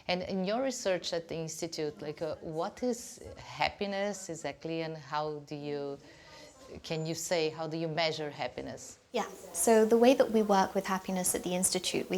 And in your research at the Institute, like what is happiness exactly, and can you say, how do you measure happiness? Yeah, so the way that we work with happiness at the Institute,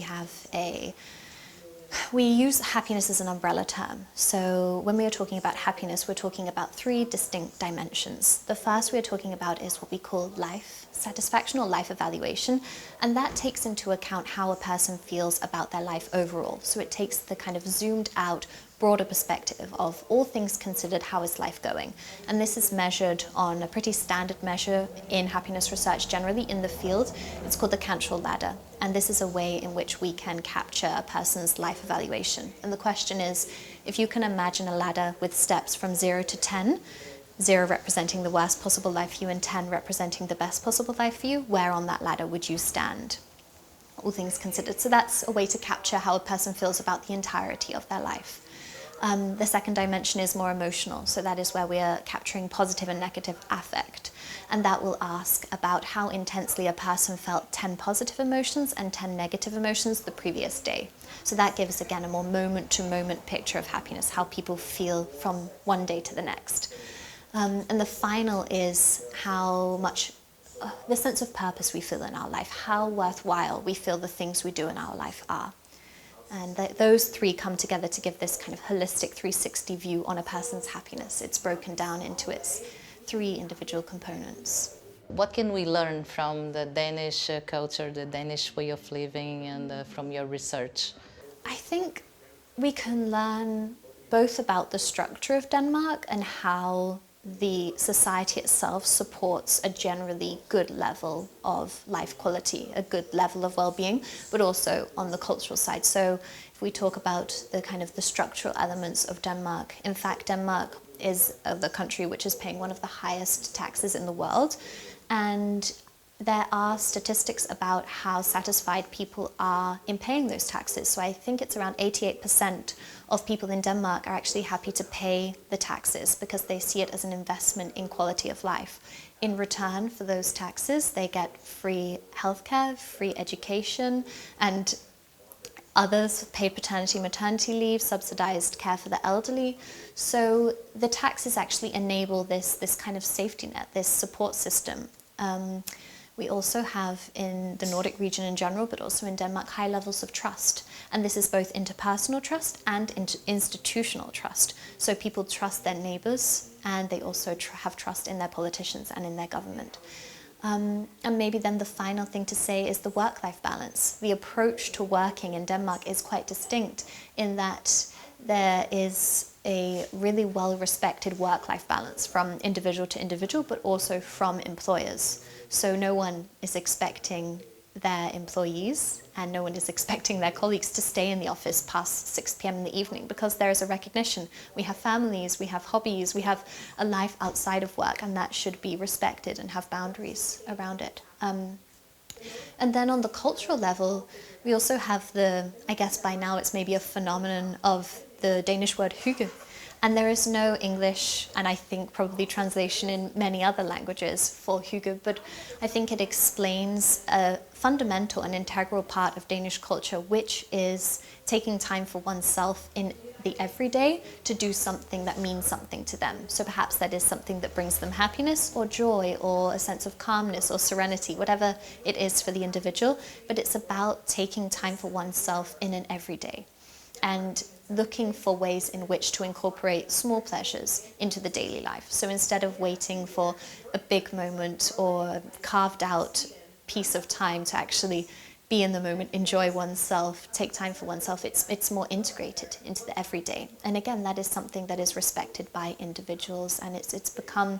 we use happiness as an umbrella term. So when we are talking about happiness, we're talking about three distinct dimensions. The first we're talking about is what we call life satisfaction or life evaluation, and that takes into account how a person feels about their life overall. So it takes the kind of zoomed out, broader perspective of all things considered, how is life going? And this is measured on a pretty standard measure in happiness research generally in the field. It's called the Cantrell ladder. And this is a way in which we can capture a person's life evaluation. And the question is, if you can imagine a ladder with steps from 0 to 10, 0 representing the worst possible life for you and 10 representing the best possible life for you, where on that ladder would you stand? All things considered. So that's a way to capture how a person feels about the entirety of their life. The second dimension is more emotional, so that is where we are capturing positive and negative affect, and that will ask about how intensely a person felt 10 positive emotions and 10 negative emotions the previous day. So that gives again a more moment-to-moment picture of happiness, how people feel from one day to the next. And the final is how much the sense of purpose we feel in our life, how worthwhile we feel the things we do in our life are. And those three come together to give this kind of holistic 360 view on a person's happiness. It's broken down into its three individual components. What can we learn from the Danish culture, the Danish way of living, and from your research? I think we can learn both about the structure of Denmark and how the society itself supports a generally good level of life quality, a good level of well-being, but also on the cultural side. So if we talk about the kind of the structural elements of Denmark, in fact, Denmark is the country which is paying one of the highest taxes in the world. And there are statistics about how satisfied people are in paying those taxes. So I think it's around 88% of people in Denmark are actually happy to pay the taxes because they see it as an investment in quality of life. In return for those taxes, they get free healthcare, free education, and others paid paternity, maternity leave, subsidized care for the elderly. So the taxes actually enable this kind of safety net, this support system. We also have in the Nordic region in general, but also in Denmark, high levels of trust. And this is both interpersonal trust and institutional trust. So people trust their neighbors, and they also have trust in their politicians and in their government. And maybe then the final thing to say is the work-life balance. The approach to working in Denmark is quite distinct in that there is a really well-respected work-life balance from individual to individual, but also from employers. So no one is expecting their employees and no one is expecting their colleagues to stay in the office past 6 p.m. in the evening, because there is a recognition. We have families, we have hobbies, we have a life outside of work, and that should be respected and have boundaries around it. And then on the cultural level, we also have I guess by now it's maybe a phenomenon of the Danish word hygge. And there is no English, and I think probably translation in many other languages for hygge, but I think it explains a fundamental and integral part of Danish culture, which is taking time for oneself in the everyday to do something that means something to them. So perhaps that is something that brings them happiness or joy or a sense of calmness or serenity, whatever it is for the individual, but it's about taking time for oneself in an everyday and looking for ways in which to incorporate small pleasures into the daily life. So instead of waiting for a big moment or a carved out piece of time to actually be in the moment, enjoy oneself, take time for oneself, it's more integrated into the everyday. And again, that is something that is respected by individuals, and it's become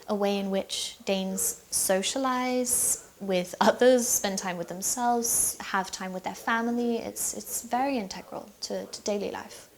a way in which Danes socialize with others, spend time with themselves, have time with their family. It's very integral to daily life.